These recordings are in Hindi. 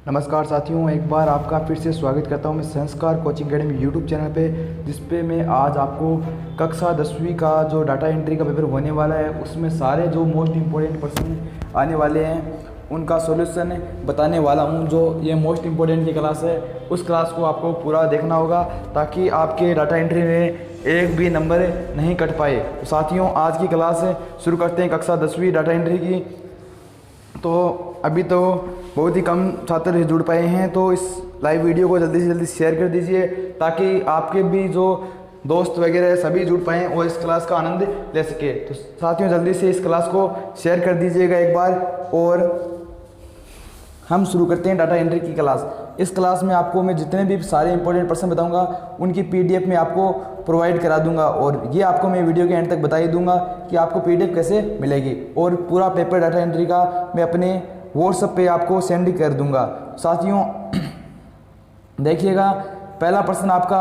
नमस्कार साथियों, एक बार आपका फिर से स्वागत करता हूं मैं संस्कार कोचिंग एकेडमी यूट्यूब चैनल पे, जिस पे मैं आज आपको कक्षा 10वीं का जो डाटा एंट्री का पेपर होने वाला है उसमें सारे जो मोस्ट इम्पोर्टेंट प्रश्न आने वाले हैं उनका सॉल्यूशन बताने वाला हूं। जो ये मोस्ट इम्पोर्टेंट की क्लास है उस क्लास को आपको पूरा देखना होगा ताकि आपके डाटा एंट्री में एक भी नंबर नहीं कट पाए। तो साथियों, आज की क्लास शुरू करते हैं कक्षा 10वीं डाटा एंट्री की। तो अभी तो बहुत ही कम छात्र जुड़ पाए हैं, तो इस लाइव वीडियो को जल्दी से जल्दी शेयर कर दीजिए ताकि आपके भी जो दोस्त वगैरह सभी जुड़ पाएँ और इस क्लास का आनंद ले सके। तो साथियों, जल्दी से इस क्लास को शेयर कर दीजिएगा एक बार। और हम शुरू करते हैं डाटा एंट्री की क्लास। इस क्लास में आपको मैं जितने भी सारे इंपॉर्टेंट प्रश्न बताऊंगा उनकी पीडीएफ में आपको प्रोवाइड करा दूंगा, और ये आपको मैं वीडियो के एंड तक बता ही दूंगा कि आपको पीडीएफ कैसे मिलेगी। और पूरा पेपर डाटा एंट्री का मैं अपने व्हाट्सएप पे आपको सेंड कर दूंगा। साथियों देखिएगा, पहला प्रश्न आपका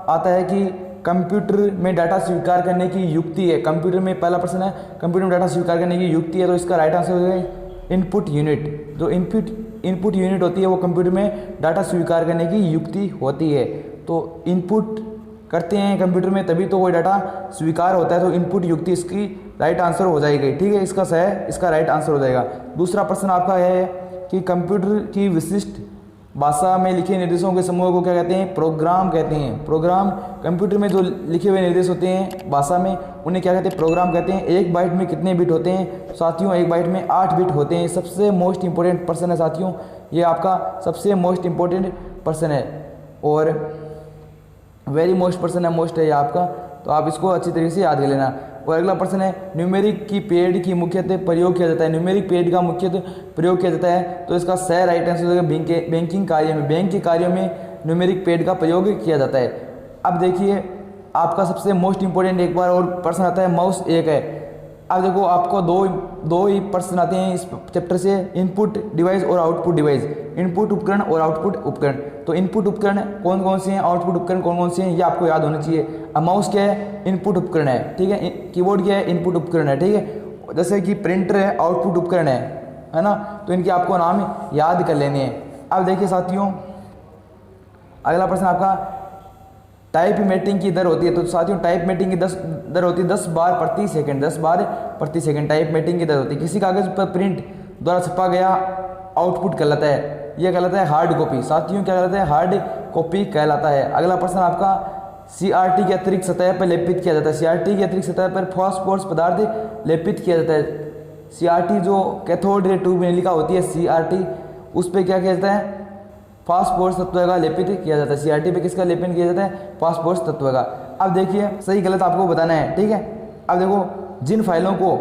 आता है कि कंप्यूटर में डाटा स्वीकार करने की युक्ति है। कंप्यूटर में पहला प्रश्न है, कंप्यूटर में डाटा स्वीकार करने की युक्ति है, तो इसका राइट आंसर हो जाएगा इनपुट यूनिट। जो इनपुट यूनिट होती है वो कंप्यूटर में डाटा स्वीकार करने की युक्ति होती है। तो इनपुट करते हैं कंप्यूटर में तभी तो कोई डाटा स्वीकार होता है, तो इनपुट युक्ति इसकी राइट आंसर हो जाएगी। ठीक है, इसका राइट आंसर हो जाएगा। दूसरा प्रश्न आपका है कि कंप्यूटर की विशिष्ट भाषा में लिखे निर्देशों के समूह को क्या कहते हैं? प्रोग्राम कहते हैं। प्रोग्राम, कंप्यूटर में जो लिखे हुए निर्देश होते हैं भाषा में उन्हें क्या कहते हैं? प्रोग्राम कहते हैं। एक बाइट में कितने बिट होते हैं? साथियों, एक बाइट में 8 बिट होते हैं। सबसे मोस्ट इंपॉर्टेंट प्रश्न है साथियों, ये आपका सबसे मोस्ट इंपॉर्टेंट प्रश्न है और वेरी मोस्ट प्रश्न है, मोस्ट है ये आपका, तो आप इसको अच्छी तरीके से याद कर लेना। और अगला प्रश्न है, न्यूमेरिक की पेड की मुख्यतः प्रयोग किया जाता है। न्यूमेरिक पेड का मुख्यतः प्रयोग किया जाता है, तो इसका सही राइट आंसर हो जाएगा बैंकिंग कार्य में। बैंक के कार्यों में न्यूमेरिक पेड का प्रयोग किया जाता है। अब देखिए, आपका सबसे मोस्ट इंपॉर्टेंट एक बार और प्रश्न आता है, माउस एक है। अब देखो, आपको दो ही प्रश्न आते हैं इस चैप्टर से, इनपुट डिवाइस और आउटपुट डिवाइस। इनपुट उपकरण और आउटपुट उपकरण। तो इनपुट उपकरण कौन कौन से हैं, आउटपुट उपकरण कौन कौन से हैं, ये आपको याद होना चाहिए। अब माउस क्या है? इनपुट उपकरण है। ठीक है, कीबोर्ड क्या है? इनपुट उपकरण है। ठीक है, जैसे कि प्रिंटर है, आउटपुट उपकरण है ना, तो इनके आपको नाम याद कर लेने हैं। अब देखिए साथियों, अगला प्रश्न आपका टाइप मेटिंग की दर होती है। तो साथियों, टाइप मेटिंग की दर होती है 10 बार प्रति सेकंड। 10 बार प्रति सेकंड टाइप मेटिंग की दर होती है। किसी कागज पर प्रिंट द्वारा छपा गया आउटपुट कहलाता है, यह कहलाता है हार्ड कॉपी। साथियों, क्या कहलाता है? हार्ड कॉपी कहलाता है। अगला प्रश्न आपका, सीआरटी के अतिरिक्त सतह पर लेपित किया जाता है। सीआरटी के अतिरिक्त सतह पर फॉस्फोरस पदार्थ लेपित किया जाता है। सीआरटी जो कैथोड रे ट्यूब में लिखा होती है सीआरटी, उस पर क्या किया जाता है? फास्फोरस तत्व का लेपित किया जाता है। सीआरटी पे किसका लेपन किया जाता है? फास्फोरस तत्व का। अब देखिए, सही गलत आपको बताना है। ठीक है, अब देखो, जिन फाइलों को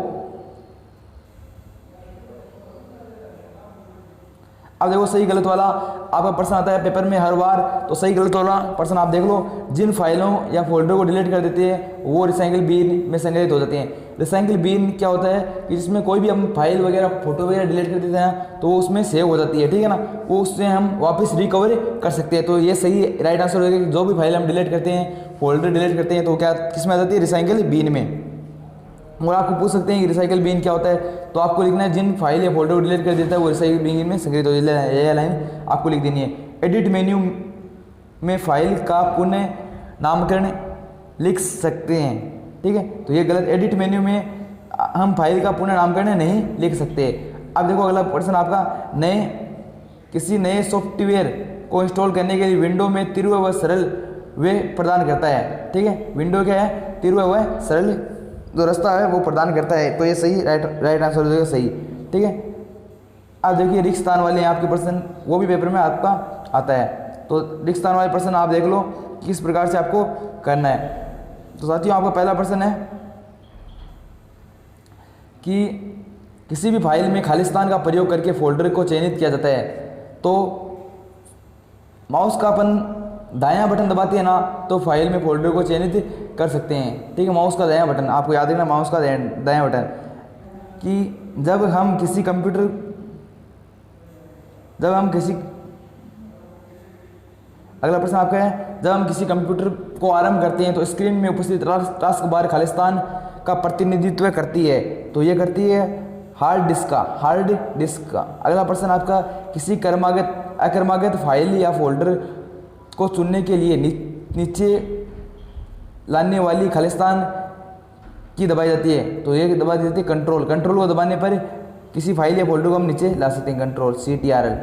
अब देखो सही गलत वाला आपका प्रश्न आता है पेपर में हर बार, तो सही गलत वाला प्रश्न आप देख लो। जिन फाइलों या फोल्डर को डिलीट कर देते हैं वो रिसाइकिल बिन में संग्रहित हो जाते हैं। रिसाइकिल बिन क्या होता है कि जिसमें कोई भी हम फाइल वगैरह फोटो वगैरह डिलीट कर देते हैं तो वो उसमें सेव हो जाती है। ठीक है ना, वो उससे हम वापस रिकवर कर सकते हैं। तो ये सही राइट आंसर होगा कि जो भी फाइल हम डिलीट करते हैं, फोल्डर डिलीट करते हैं, तो क्या किस में आ जाती है? रिसाइकिल बिन में। और आपको पूछ सकते हैं कि रिसाइकिल बिन क्या होता है, तो आपको लिखना है जिन फाइल या फोल्डर को डिलीट कर देता है वो रिसाइकिल बिन में संग्रहित हो जाता है। यह लाइन आपको लिख देनी है। एडिट मेन्यू में फाइल का पुनः नामकरण लिख सकते हैं। ठीक है, तो ये गलत। एडिट मेन्यू में हम फाइल का पुनः नामकरण नहीं लिख सकते। अब देखो, अगला प्रश्न आपका, किसी नए सॉफ्टवेयर को इंस्टॉल करने के लिए विंडो में तीव्र व सरल वे प्रदान करता है। ठीक है, विंडो क्या है? तीव्र व सरल जो रास्ता है वो प्रदान करता है। तो ये सही राइट आंसर हो जाएगा सही। ठीक है, अब देखिए, रिक्त स्थान वाले आपके प्रश्न वो भी पेपर में आपका आता है, तो रिक्त स्थान वाले प्रश्न आप देख लो किस प्रकार से आपको करना है। तो साथियों, आपका पहला प्रश्न है कि किसी भी फाइल में खाली स्थान का प्रयोग करके फोल्डर को चयनित किया जाता है। तो माउस का अपन दायां बटन दबाते हैं ना, तो फाइल में फोल्डर को चयनित कर सकते हैं। ठीक है, माउस का दायां बटन आपको याद रखना, माउस का दायां बटन। कि जब हम किसी अगला प्रश्न आपका है, जब हम किसी कंप्यूटर को आरंभ करते हैं तो स्क्रीन में उपस्थित टास्क बार खाली स्थान का प्रतिनिधित्व करती है। तो ये करती है हार्ड डिस्क का। अगला प्रश्न आपका, किसी क्रमागत अक्रमागत फाइल या फोल्डर को चुनने के लिए नीचे लाने वाली खालिस्तान की दबाई जाती है, तो ये दबा दी जाती है कंट्रोल। कंट्रोल को दबाने पर किसी फाइल या फोल्डर को हम नीचे ला सकते हैं, कंट्रोल CTRL।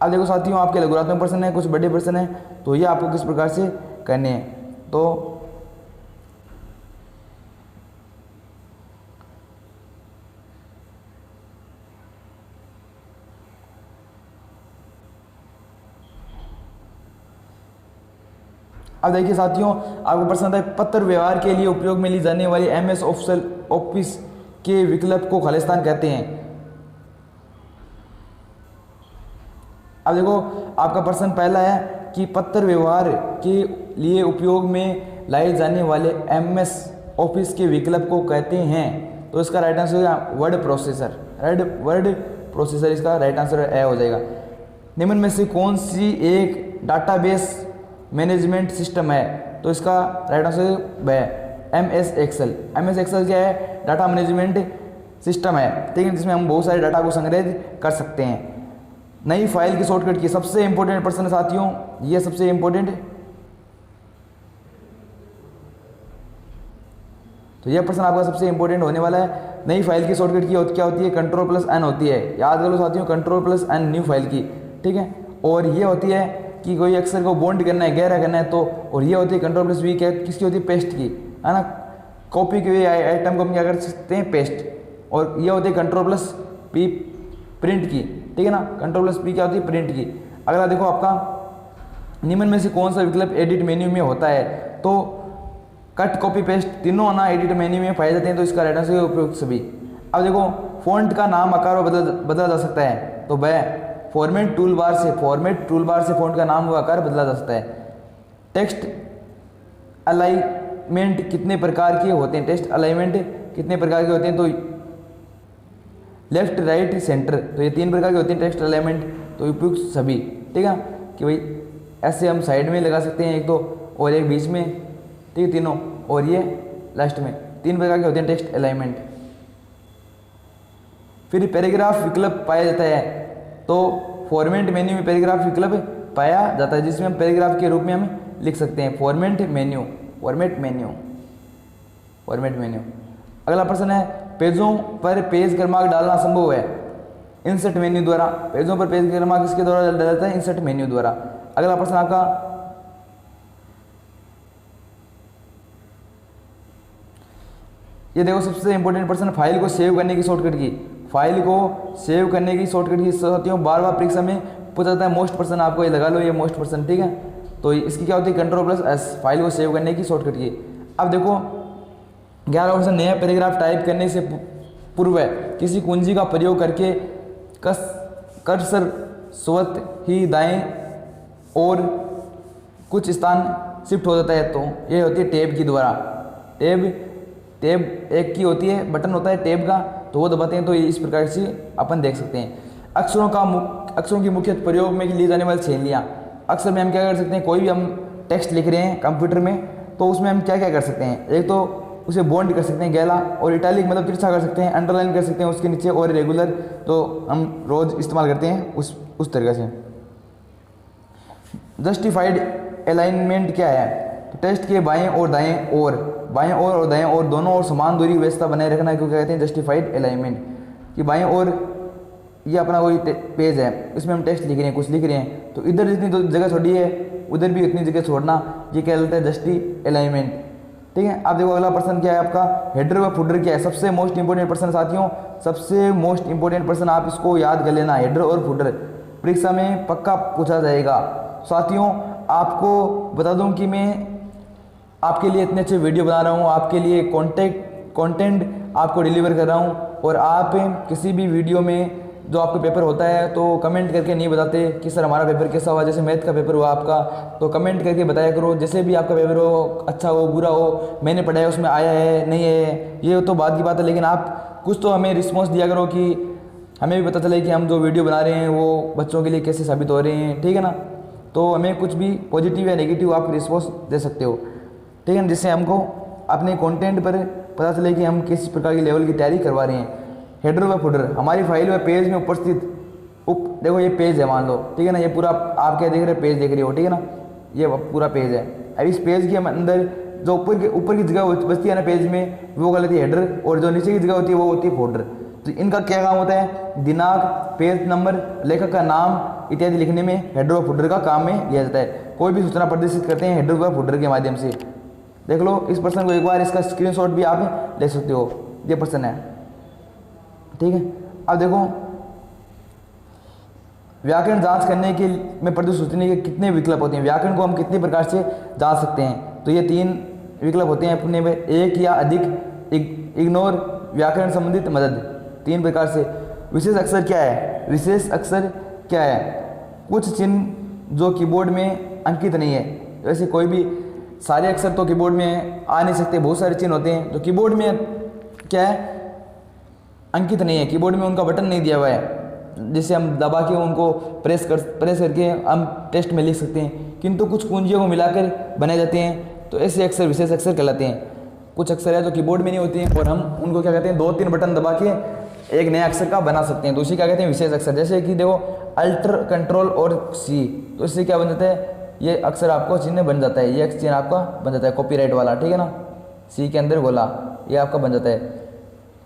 अब देखो साथियों, आपके लघुरात्मक प्रश्न है, कुछ बड़े प्रश्न है, तो ये आपको किस प्रकार से करने हैं। तो अब देखिए साथियों, आपको प्रश्न आता है पत्र व्यवहार के लिए उपयोग में ली जाने वाली MS ऑफिस के विकल्प को खालिस्तान कहते हैं। अब देखो आपका प्रश्न पहला है कि पत्र व्यवहार के लिए उपयोग में लाए जाने वाले MS ऑफिस के विकल्प को कहते हैं, तो इसका राइट आंसर होगा वर्ड प्रोसेसर। वर्ड प्रोसेसर इसका राइट आंसर ए हो जाएगा। निम्न में से कौन सी एक डाटाबेस मैनेजमेंट सिस्टम है, तो इसका राइट आंसर है MS एक्सेल। MS एक्सेल क्या है, डाटा मैनेजमेंट सिस्टम है, ठीक है, जिसमें हम बहुत सारे डाटा को संग्रहित कर सकते हैं। नई फाइल की शॉर्टकट की सबसे इंपॉर्टेंट प्रश्न है साथियों, ये सबसे इंपॉर्टेंट, तो यह प्रश्न आपका सबसे इंपॉर्टेंट होने वाला है। नई फाइल की शॉर्टकट की क्या होती है, Ctrl+N होती है, याद कर लो साथियों, Ctrl+N न्यू फाइल की, ठीक है। और ये होती है कि कोई अक्षर को बॉन्ड करना है, गहरा करना है, तो और ये होती है Ctrl+V क्या किसकी होती है, पेस्ट की, है ना। कॉपी के आइटम को हम क्या कर सकते हैं, पेस्ट। और ये होती है Ctrl+P प्रिंट की, ठीक है ना, Ctrl+P क्या होती है, प्रिंट की। अगला देखो आपका, निम्न में से कौन सा विकल्प एडिट मेन्यू में होता है, तो कट कॉपी पेस्ट तीनों ना एडिट मेन्यू में पाए जाते हैं, तो इसका राइट आंसर उपयुक्त सभी। अब देखो फॉन्ट का नाम आकार बदला जा सकता है, तो वह फॉर्मेट टूल बार से फॉन्ट का नाम व आकार बदला जा सकता है। टेक्स्ट अलाइनमेंट कितने प्रकार के होते हैं, टेक्स्ट अलाइनमेंट कितने प्रकार के होते हैं, तो लेफ्ट राइट सेंटर, तो ये 3 प्रकार के होते हैं टेक्स्ट अलाइनमेंट, तो उपयुक्त सभी, ठीक है, कि भाई ऐसे हम साइड में लगा सकते हैं एक तो, और एक बीच में, ठीक है, तीनों, और ये लास्ट में, 3 प्रकार के होते हैं टेक्स्ट अलाइनमेंट। फिर पैराग्राफ विकल्प पाया जाता है, तो फॉर्मेट मेन्यू में पैराग्राफ विकल्प पाया जाता है, जिसमें हम पैराग्राफ के रूप में हम लिख सकते हैं, फॉर्मेट मेन्यू। अगला प्रश्न है पेजों पर पेज क्रमांक डालना संभव है, इंसर्ट मेन्यू द्वारा। पेजों पर पेज क्रमांक किसके द्वारा डाला जाता है, इंसर्ट मेन्यू द्वारा। अगला प्रश्न आपका, ये देखो सबसे इंपॉर्टेंट प्रश्न, फाइल को सेव करने की शॉर्टकट की। फाइल को सेव करने की शॉर्टकट की साथियों बार परीक्षा में पूछा जाता है, मोस्ट पर्सन, आपको ये लगा लो, ये मोस्ट पर्सन, ठीक है। तो इसकी क्या होती है, Ctrl+S, फाइल को सेव करने की शॉर्टकट की। अब देखो 11 ऑप्शन, नया पैराग्राफ टाइप करने से पूर्व किसी कुंजी का प्रयोग करके कर्सर स्वतः ही दाएं और कुछ स्थान शिफ्ट हो जाता है, तो ये होती है टैब की द्वारा। टैब एक की होती है, बटन होता है टैब का, तो वो दबाते हैं, तो इस प्रकार से अपन देख सकते हैं। अक्षरों की मुख्य प्रयोग में लिए जाने वाली शैलियाँ। अक्सर में हम क्या कर सकते हैं, कोई भी हम टेक्स्ट लिख रहे हैं कंप्यूटर में, तो उसमें हम क्या क्या कर सकते हैं, एक तो उसे बॉन्ड कर सकते हैं गहरा, और इटैलिक मतलब तिरछा कर सकते हैं, अंडरलाइन कर सकते हैं उसके नीचे, और रेगुलर तो हम रोज़ इस्तेमाल करते हैं उस तरीके से। जस्टिफाइड अलाइनमेंट क्या है, तो टेक्स्ट के बाएं और दाएं और दाएं और दोनों और समान दूरी व्यवस्था बनाए रखना क्यों कहते हैं जस्टिफाइड अलाइनमेंट। कि बाएं और ये अपना कोई पेज है, इसमें हम टेक्स्ट लिख रहे हैं, कुछ लिख रहे हैं, तो इधर जितनी जगह छोड़ी है उधर भी उतनी जगह छोड़ना, ये क्या कहलाता है, जस्टी अलाइनमेंट, ठीक है। अब देखो अगला प्रश्न क्या है आपका, हेडर व फुटर क्या है, सबसे मोस्ट इंपोर्टेंट प्रश्न साथियों, सबसे मोस्ट इंपोर्टेंट प्रश्न, आप इसको याद कर लेना, हेडर और फुटर परीक्षा में पक्का पूछा जाएगा। साथियों आपको बता दूं कि मैं आपके लिए इतने अच्छे वीडियो बना रहा हूँ, आपके लिए कंटेंट आपको डिलीवर कर रहा हूँ, और आप किसी भी वीडियो में जो आपका पेपर होता है तो कमेंट करके नहीं बताते कि सर हमारा पेपर कैसा हुआ, जैसे मैथ का पेपर हुआ आपका, तो कमेंट करके बताया करो, जैसे भी आपका पेपर हो, अच्छा हो बुरा हो, मैंने पढ़ाया उसमें आया है नहीं है, ये तो बात की बात है, लेकिन आप कुछ तो हमें रिस्पॉन्स दिया करो कि हमें भी पता चले कि हम जो वीडियो बना रहे हैं वो बच्चों के लिए कैसे साबित हो रहे हैं, ठीक है ना। तो हमें कुछ भी पॉजिटिव या नेगेटिव आप रिस्पॉन्स दे सकते हो, ठीक है, जिससे हमको अपने कंटेंट पर पता चले कि हम किस प्रकार की लेवल की तैयारी करवा रहे हैं। हेडर व फुटर, हमारी फाइल व पेज में उपस्थित देखो ये पेज है मान लो, ठीक है ना, ये पूरा आप क्या देख रहे हो, पेज देख रहे हो, ठीक है ना, ये पूरा पेज है। अब इस पेज के अंदर जो ऊपर की जगह बचती है ना पेज में, वो कहलाती है हेडर, और जो नीचे की जगह होती है वो होती है फोल्डर। तो इनका क्या काम होता है, दिनांक, पेज नंबर, लेखक का नाम इत्यादि लिखने में हेडर और फुटर का काम में लिया जाता है। कोई भी सूचना प्रदर्शित करते हैं हेडर व फुटर के माध्यम से। देख लो इस प्रश्न को एक बार, इसका स्क्रीनशॉट भी आप ले सकते हो, ये प्रश्न है, ठीक है। अब देखो व्याकरण जांच करने के में प्रदर्शित सूचना के कितने विकल्प होते हैं, व्याकरण को हम कितने प्रकार से जांच सकते हैं। तो ये 3 विकल्प होते हैं अपने में, एक या अधिक, इग्नोर, व्याकरण संबंधित मदद, 3 प्रकार से। विशेष अक्षर क्या है, विशेष अक्षर क्या है, कुछ चिन्ह जो कीबोर्ड में अंकित नहीं है। वैसे कोई भी सारे अक्षर तो कीबोर्ड में आ नहीं सकते, बहुत सारे चिन्ह होते हैं जो कीबोर्ड में क्या है, अंकित नहीं है, कीबोर्ड में उनका बटन नहीं दिया हुआ है, जिससे हम दबा के उनको प्रेस करके हम टेक्स्ट में लिख सकते हैं, किंतु कुछ कुंजियों को मिलाकर बनाए जाते हैं, तो ऐसे अक्षर विशेष अक्षर कहलाते हैं। कुछ अक्षर है जो कीबोर्ड में नहीं होते हैं और हम उनको क्या कहते हैं, 2-3 बटन दबा के एक नया अक्षर का बना सकते हैं, तो उसी क्या कहते हैं, विशेष अक्षर। जैसे कि देखो अल्टर, कंट्रोल और सी, तो इससे क्या बन जाता है, ये अक्षर आपको चिन्ह बन जाता है, ये चिन्ह आपका बन जाता है कॉपीराइट वाला, ठीक है ना, सी के अंदर गोला, ये आपका बन जाता है।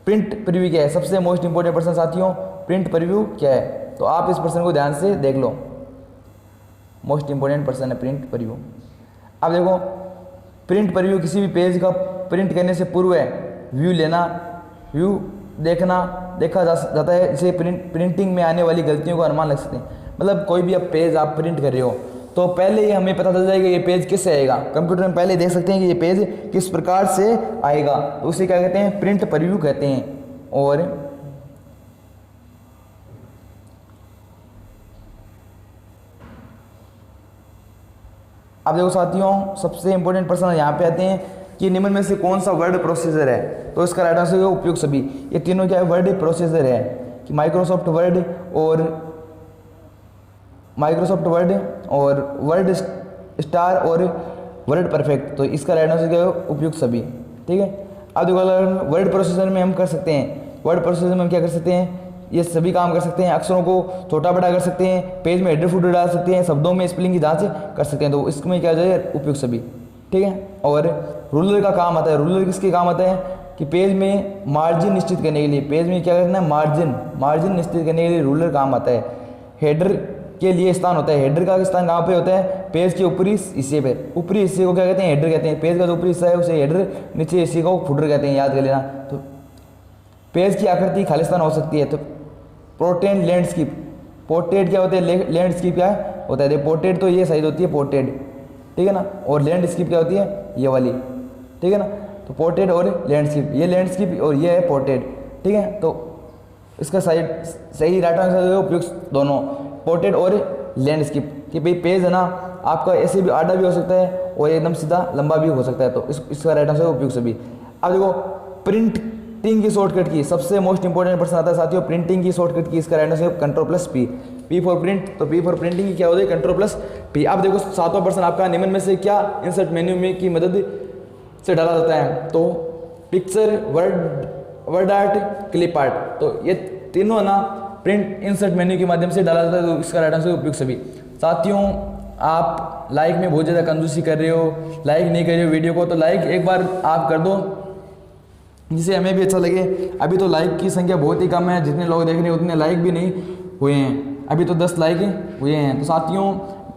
प्रिंट प्रीव्यू क्या है, सबसे मोस्ट इंपॉर्टेंट प्रश्न साथियों, प्रिंट प्रीव्यू क्या है, तो आप इस प्रश्न को ध्यान से देख लो, मोस्ट इंपॉर्टेंट प्रश्न है प्रिंट प्रीव्यू। अब देखो प्रिंट प्रीव्यू किसी भी पेज का प्रिंट करने से पूर्व है, व्यू लेना, व्यू देखा जाता है, इसे प्रिंटिंग में आने वाली गलतियों का अनुमान लग सकते हैं। मतलब कोई भी अब पेज आप प्रिंट कर रहे हो तो पहले ही हमें पता चल जाएगा ये पेज किससे आएगा, कंप्यूटर में पहले देख सकते हैं कि ये पेज किस प्रकार से आएगा, तो उसे क्या कहते हैं, प्रिंट प्रीव्यू कहते हैं। और अब देखो साथियों सबसे इंपॉर्टेंट प्रश्न यहाँ पे आते हैं कि निम्न में से कौन सा वर्ड प्रोसेसर है, तो इसका राइट आंसर है उपयुक्त सभी। ये तीनों क्या है, वर्ड प्रोसेसर है, कि माइक्रोसॉफ्ट वर्ड और वर्ड स्टार और वर्ड परफेक्ट, तो इसका राइट आंसर क्या है, उपयुक्त सभी, ठीक है। अब देखो वर्ड प्रोसेसर में हम कर सकते हैं, वर्ड प्रोसेसर में हम क्या कर सकते हैं, ये सभी काम कर सकते हैं, अक्षरों को छोटा बड़ा कर सकते हैं, पेज में हेडर फुटर डाल सकते हैं, शब्दों में स्पेलिंग की जांच कर सकते हैं, तो इसमें क्या जाए, उपयुक्त सभी, ठीक है। और रूलर का काम आता है, रूलर किसके काम आता है कि पेज में मार्जिन निश्चित करने के लिए, पेज में क्या करना है, मार्जिन निश्चित करने के लिए रूलर काम आता है। हेडर के लिए स्थान होता है, हेडर का स्थान कहाँ पे होता है, पेज के ऊपरी हिस्से पे, ऊपरी हिस्से को क्या कहते हैं, हेडर कहते हैं, पेज का जो ऊपरी हिस्सा है उसे हेडर, नीचे हिस्से को फुटर कहते हैं, याद कर लेना। तो पेज की आकृति खालिस्तान हो सकती है, तो पोर्ट्रेट, लैंडस्केप, पोर्ट्रेट क्या होता है, लैंडस्केप क्या होता है, पोर्ट्रेट तो ये साइज होती है पोर्ट्रेट, ठीक है ना, और लैंडस्केप क्या होती है, ये वाली, ठीक है ना, तो पोर्ट्रेट और लैंडस्केप, ये लैंडस्केप और ये है पोर्ट्रेट, ठीक है। तो इसका सही राइट आंसर है उपयुक्त दोनों, पोर्ट्रेट और लैंडस्केप, कि भाई पेज है ना आपका ऐसे भी आड़ा भी हो सकता है और एकदम सीधा लंबा भी हो सकता है, तो इसका राइट आंसर उपयुक्त सभी। अब देखो प्रिंटिंग की शॉर्टकट की सबसे मोस्ट इंपॉर्टेंट प्रश्न आता है साथियों, प्रिंटिंग की शॉर्टकट की, इसका right answer Ctrl+P, P for print, तो P फॉर प्रिंटिंग की क्या होती है, Ctrl+P। अब देखो 7वां प्रश्न आपका, निम्न में से क्या इंसर्ट मेन्यू में की मदद से डाला जाता है, तो picture, word art, clip art, तो ये तीनों ना प्रिंट इंसर्ट मेन्यू के माध्यम से डाला जाता है, तो इसका राइट आंसर उपयुक्त सभी। साथियों आप लाइक में बहुत ज़्यादा कंजूसी कर रहे हो, लाइक नहीं कर रहे हो वीडियो को, तो लाइक एक बार आप कर दो जिससे हमें भी अच्छा लगे। अभी तो लाइक की संख्या बहुत ही कम है, जितने लोग देख रहे हैं उतने लाइक भी नहीं हुए हैं, अभी तो 10 लाइक हुए हैं। तो साथियों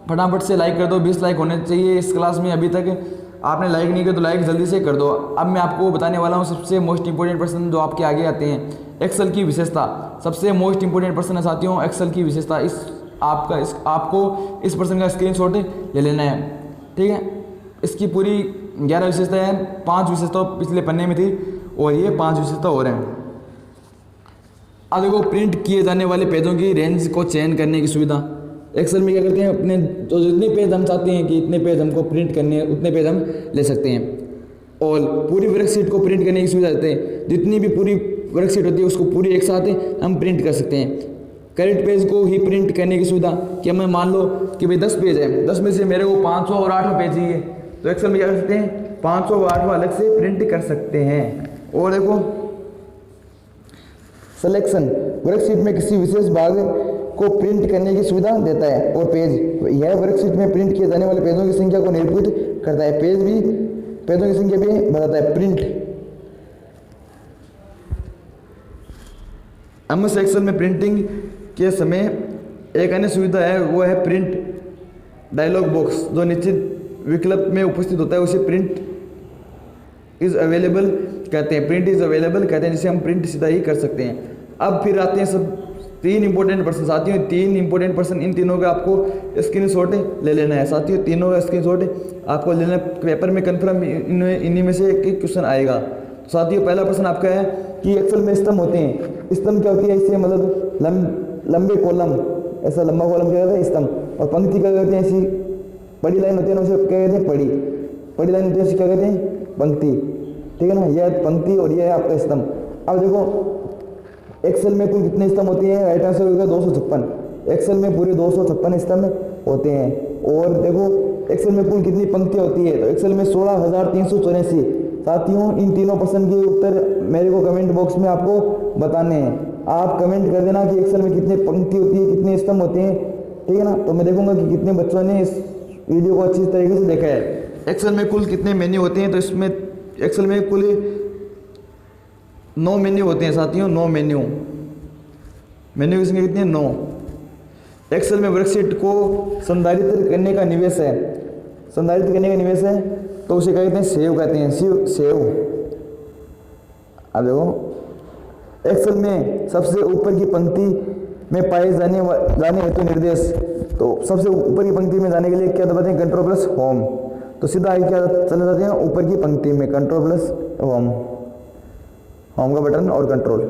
फटाफट से लाइक कर दो, 20 लाइक होने चाहिए इस क्लास में, अभी तक आपने लाइक नहीं किया तो लाइक जल्दी से कर दो। अब मैं आपको बताने वाला हूँ सबसे मोस्ट इंपॉर्टेंट प्रश्न जो आपके आगे आते हैं, एक्सेल की विशेषता, सबसे मोस्ट इंपॉर्टेंट प्रश्न है साथियों एक्सेल की विशेषता। आपको इस प्रश्न का स्क्रीनशॉट ले लेना है, ठीक है। इसकी पूरी 11 विशेषताएं हैं, 5 विशेषता पिछले पन्ने में थी और ये 5 विशेषता और हैं। अब देखो प्रिंट किए जाने वाले पेजों की रेंज को चयन करने की सुविधा, एक्सेल में क्या करते हैं, अपने जो जितने पेज हम चाहते हैं कि इतने पेज हमको प्रिंट करने हैं उतने पेज हम ले सकते हैं, और पूरी वर्कशीट को प्रिंट करने की सुविधा देते हैं, जितनी भी पूरी वर्कशीट होती है उसको पूरी एक साथ हम प्रिंट कर सकते हैं। करेक्ट पेज को ही प्रिंट करने की सुविधा, कि हमें मान लो कि भाई 10 पेज है, 10 में से मेरे को 508वां पेज चाहिए, तो एक्सेल में क्या कर सकते हैं, 508वां अलग से प्रिंट कर सकते हैं। और देखो सिलेक्शन, वर्कशीट में किसी विशेष भाग को प्रिंट करने की सुविधा देता है। और पेज, यह वर्कशीट में प्रिंट किए जाने वाले पेजों की संख्या को निरूपित करता है। पेज भी पेजों की संख्या भी बताता है। प्रिंट एमएस एक्सेल में प्रिंटिंग के समय एक अन्य सुविधा है, वो है प्रिंट डायलॉग बॉक्स, जो निश्चित विकल्प में उपस्थित होता है उसे प्रिंट इज अवेलेबल कहते हैं। प्रिंट इज अवेलेबल कहते हैं, जिसे हम प्रिंट सीधा ही कर सकते हैं। अब फिर आते हैं सब 3 इंपॉर्टेंट पर्सन। साथियों 3 इंपॉर्टेंट पर्सन, इन तीनों का आपको स्क्रीनशॉट ले लेना है। साथियों तीनों का स्क्रीनशॉट आपको लेना है, पेपर में कंफर्म इन्हीं में से एक क्वेश्चन आएगा। तो साथियों पहला प्रश्न आपका है कि एक्सेल में स्तंभ होते हैं। स्तंभ क्या होती है? इससे मतलब लंबे कॉलम, ऐसा लंबा कॉलम क्या कहते हैं? स्तंभ। और पंक्ति क्या कहते हैं? ऐसी बड़ी लाइन होती है ना, उसे क्या कहते हैं? बड़ी लाइन होती है, उसे क्या कहते हैं? पंक्ति। ठीक है ना, यह पंक्ति और यह है आपका स्तंभ। अब देखो एक्सेल में कुल कितने स्तंभ होते हैं? राइट आंसर होगा 256। एक्सेल में पूरे 256 स्तंभ होते हैं। और देखो एक्सेल में कुल कितनी पंक्तियाँ होती है? तो एक्सेल में 16,384। साथियों इन तीनों प्रश्न के उत्तर मेरे को कमेंट बॉक्स में आपको बताने हैं। आप कमेंट कर देना कि एक्सेल में कितने पंक्ति होती है, कितने स्तंभ होते हैं। ठीक है ना, तो मैं देखूंगा कि कितने बच्चों ने इस वीडियो को अच्छी तरीके से देखा है। एक्सेल में कुल कितने मेन्यू होते हैं? तो इसमें एक्सेल में कुल 9 मेन्यू होते हैं साथियों, 9 मेन्यू की संख्या कितनी है? 9। एक्सेल में वर्कशीट को संधारित करने का निवेश है, संधारित करने का निवेश है, तो उसे क्या कहते हैं? सेव कहते हैं। सेव। अब देखो एक्सेल में सबसे ऊपर की पंक्ति में पाए जाने हेतु निर्देश, तो सबसे ऊपर की पंक्ति में जाने के लिए क्या दबाते हैं? Control plus home. तो सीधा आगे क्या चले जाते हैं? ऊपर की पंक्ति में कंट्रोल प्लस होम, होम का बटन और कंट्रोल।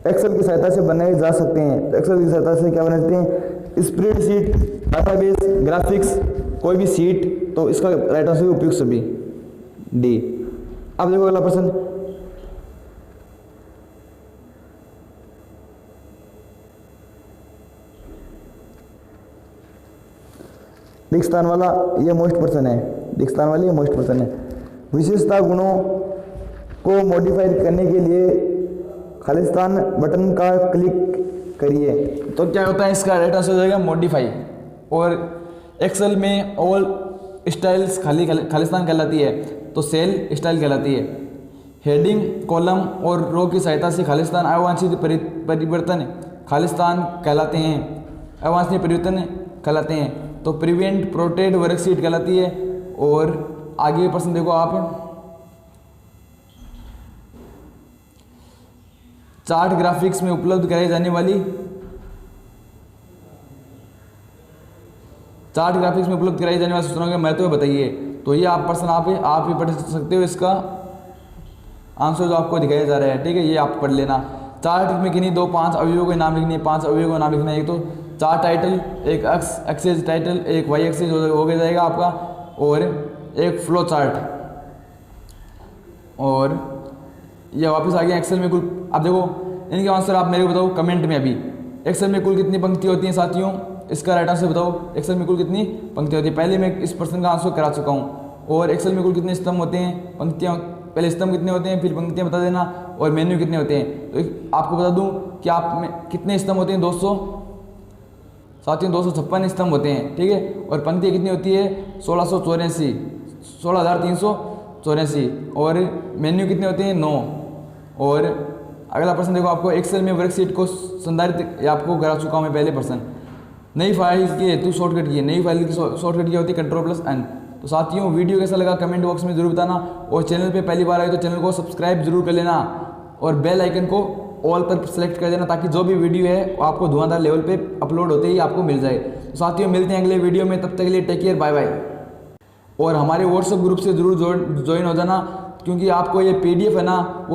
एक्सेल की सहायता से बनाए जा सकते हैं। तो एक्सेल की सहायता से क्या बना सकते हैं? स्प्रेडशीट, डाटाबेस, ग्राफिक्स, कोई भी सीट। तो इसका राइट आंसर उपयुक्त सभी डी। अब देखो अगला प्रश्न, रिक्त स्थान वाला ये मोस्ट पर्सन है, रिक्त स्थान वाली ये मोस्ट पर्सन है। विशेषता गुणों को मॉडिफाई करने के लिए खालिस्तान बटन का क्लिक करिए। तो क्या होता है? इसका राइट आंसर हो जाएगा मॉडिफाई। और एक्सेल में ऑल स्टाइल्स खालिस्तान कहलाती है, तो सेल स्टाइल कहलाती है। हेडिंग, कॉलम और रो की सहायता से खालिस्तान अवांछित परिवर्तन खालिस्तान कहलाते हैं, अवांछनीय परिवर्तन कहलाते हैं। तो प्रिवेंट प्रोटेक्ट वर्कशीट कहलाती है। और आगे प्रश्न देखो आप, चार्ट ग्राफिक्स में उपलब्ध कराई जाने वाली, चार्ट ग्राफिक्स में उपलब्ध कराई जाने वाली सूचनाओं के महत्व बताइए। तो ये आप प्रश्न आप ही पढ़ सकते हो, इसका आंसर जो आपको दिखाया जा रहा है। ठीक है, ये आप पढ़ लेना। चार्ट में किन्हीं 5 अवयवों के नाम लिखने, 5 अवयवों का नाम लिखना है। एक तो चार्ट टाइटल, एक एक्सेस टाइटल, एक वाई एक्सेस हो गया जाएगा आपका, और एक फ्लो चार्ट। और ये वापस आ गया एक्सेल में कुल। अब देखो इनके आंसर आप मेरे को बताओ कमेंट में। अभी एक्सेल में कुल कितनी पंक्ति होती हैं साथियों? इसका राइट आंसर बताओ। एक्सेल में कुल कितनी पंक्ति होती है? पहले मैं इस प्रश्न का आंसर करा चुका हूँ। और एक्सेल में कुल कितने स्तंभ होते हैं? पंक्तियाँ, पहले स्तंभ कितने होते हैं, फिर पंक्तियाँ बता देना, और मेन्यू कितने होते हैं। तो आपको बता दूँ कि आप में कितने स्तंभ होते हैं? 200 साथियों 256 स्तंभ होते हैं। ठीक है, और पंक्तियाँ कितनी होती है? 1684, 16,384। और मेन्यू कितने होते हैं? 9। और अगला प्रश्न देखो, आपको एक्सेल में वर्कशीट को संधारित आपको करा चुका हूँ मैं पहले प्रश्न। नई फाइल की हेतु शॉर्टकट की है, नई फाइल की शॉर्टकट की होती है कंट्रोल प्लस एन। तो साथियों वीडियो कैसा लगा कमेंट बॉक्स में जरूर बताना, और चैनल पे पहली बार आए तो चैनल को सब्सक्राइब जरूर कर लेना, और बेल आइकन को ऑल पर सेलेक्ट कर देना, ताकि जो भी वीडियो है वो आपको धुआंधार लेवल पे अपलोड होते ही आपको मिल जाए। तो साथियों मिलते हैं अगले वीडियो में, तब तक के लिए टेक केयर, बाय बाय। और हमारे व्हाट्सएप ग्रुप से जरूर ज्वाइन हो जाना, क्योंकि आपको ये PDF है ना वो